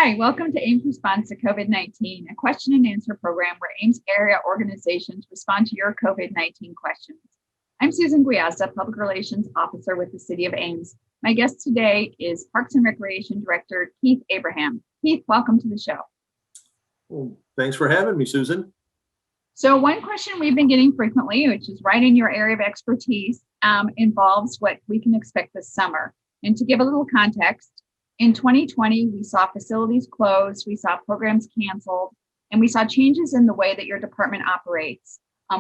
Hi, welcome to Ames Responds to COVID-19, a question and answer program where Ames area organizations respond to your COVID-19 questions. I'm Susan Guiazza, Public Relations Officer with the City of Ames. My guest today is Parks and Recreation Director Keith Abraham. Keith, welcome to the show. Well, thanks for having me, Susan. So one question we've been getting frequently, which is right in your area of expertise, involves what we can expect this summer. And to give a little context, in 2020, we saw facilities closed, we saw programs canceled, and we saw changes in the way that your department operates.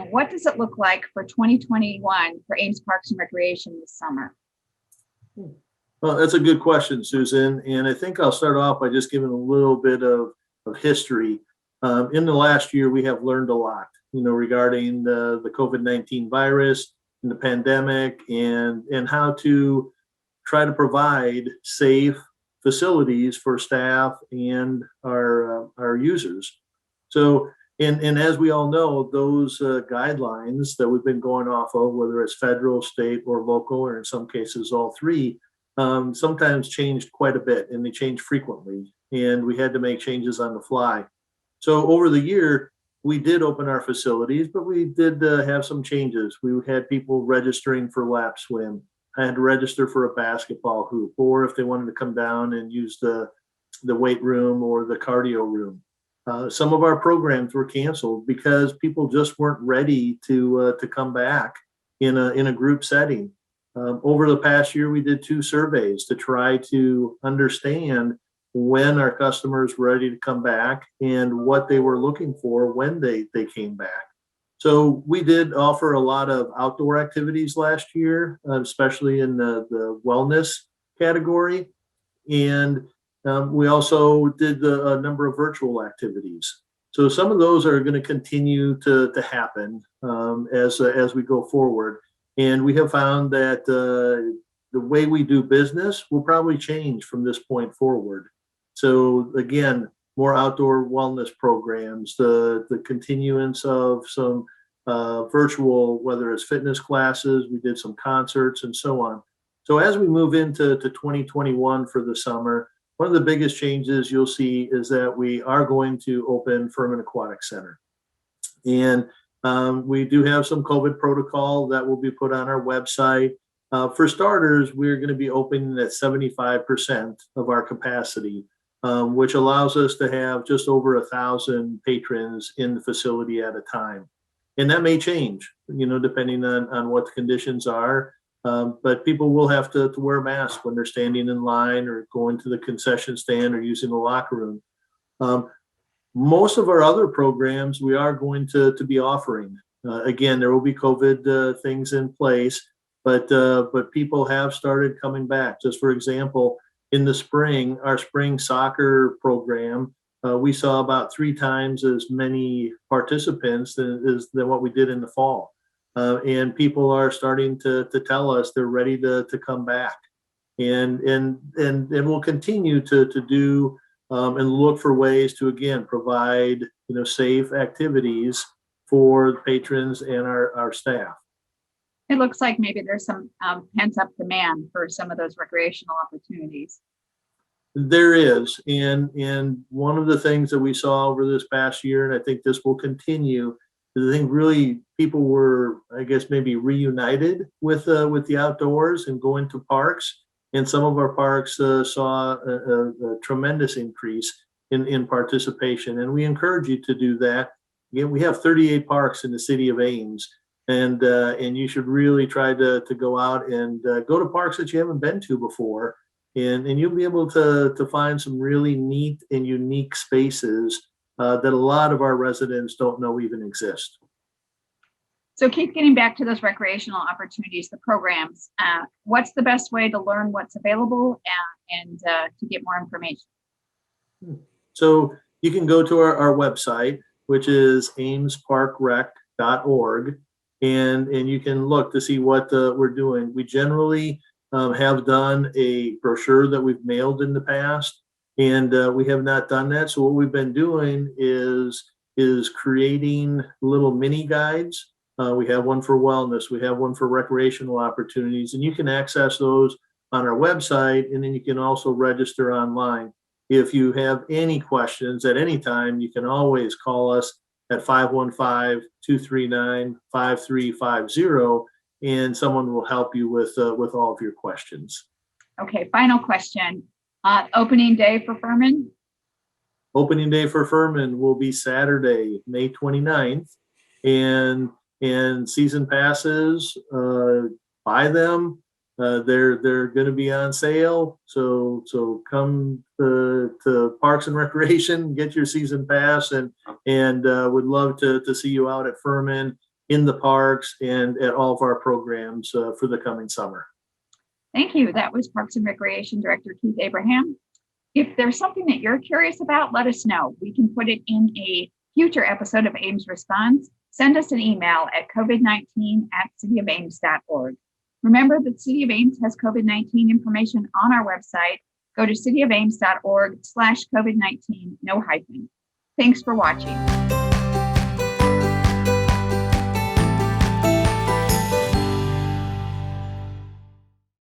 What does it look like for 2021 for Ames Parks and Recreation this summer? Well, that's a good question, Susan. And I think I'll start off by just giving a little bit of history. In the last year, we have learned a lot, regarding the COVID-19 virus and the pandemic and how to try to provide safe facilities for staff and our users. So, and as we all know, those guidelines that we've been going off of, whether it's federal, state, or local, or in some cases all three, sometimes changed quite a bit, and they change frequently, and we had to make changes on the fly. So over the year, we did open our facilities, but we did have some changes. We had people registering for lap swim. I had to register for a basketball hoop, or if they wanted to come down and use the weight room or the cardio room. Some of our programs were canceled because people just weren't ready to come back in a group setting. Over the past year, we did 2 surveys to try to understand when our customers were ready to come back and what they were looking for when they came back. So we did offer a lot of outdoor activities last year, especially in the wellness category. And we also did a number of virtual activities. So some of those are going to continue to happen as we go forward. And we have found that the way we do business will probably change from this point forward. So again, more outdoor wellness programs, the continuance of some virtual, whether it's fitness classes, we did some concerts and so on. So as we move into 2021 for the summer, one of the biggest changes you'll see is that we are going to open Furman Aquatic Center. And we do have some COVID protocol that will be put on our website. For starters, we're going to be opening at 75% of our capacity, which allows us to have just over 1,000 patrons in the facility at a time. And that may change, depending on what the conditions are. But people will have to wear masks when they're standing in line or going to the concession stand or using the locker room. Most of our other programs we are going to be offering. Again, there will be COVID things in place, but people have started coming back. Just for example, in the spring, our spring soccer program, we saw about 3 times as many participants than what we did in the fall. And people are starting to tell us they're ready to come back. And we'll continue to do and look for ways to, again, provide safe activities for patrons and our staff. It looks like maybe there's some pent-up demand for some of those recreational opportunities. There is, and one of the things that we saw over this past year, and I think this will continue, is I think really people were, I guess, maybe reunited with the outdoors and going to parks. And some of our parks saw a tremendous increase in participation, and we encourage you to do that. Again, we have 38 parks in the city of Ames, and you should really try to go out and go to parks that you haven't been to before. And you'll be able to find some really neat and unique spaces that a lot of our residents don't know even exist. So keep getting back to those recreational opportunities, the programs. What's the best way to learn what's available and to get more information? So you can go to our website, which is amesparkrec.org, and you can look to see what we're doing. We generally have done a brochure that we've mailed in the past, and we have not done that. So what we've been doing is creating little mini guides. We have one for wellness, we have one for recreational opportunities, and you can access those on our website, and then you can also register online. if you have any questions at any time, you can always call us at 515-239-5350, and someone will help you with all of your questions. Okay, final question. Opening day for Furman? Opening day for Furman will be Saturday, May 29th, and season passes, buy them. They're going to be on sale. So come to Parks and Recreation, get your season pass, and would love to see you out at Furman, in the parks, and at all of our programs for the coming summer. Thank you. That was Parks and Recreation Director Keith Abraham. If there's something that you're curious about, let us know. We can put it in a future episode of Ames Responds. Send us an email at covid19@cityofames.org. Remember that City of Ames has COVID-19 information on our website. Go to cityofames.org/COVID-19, no hyphen. Thanks for watching.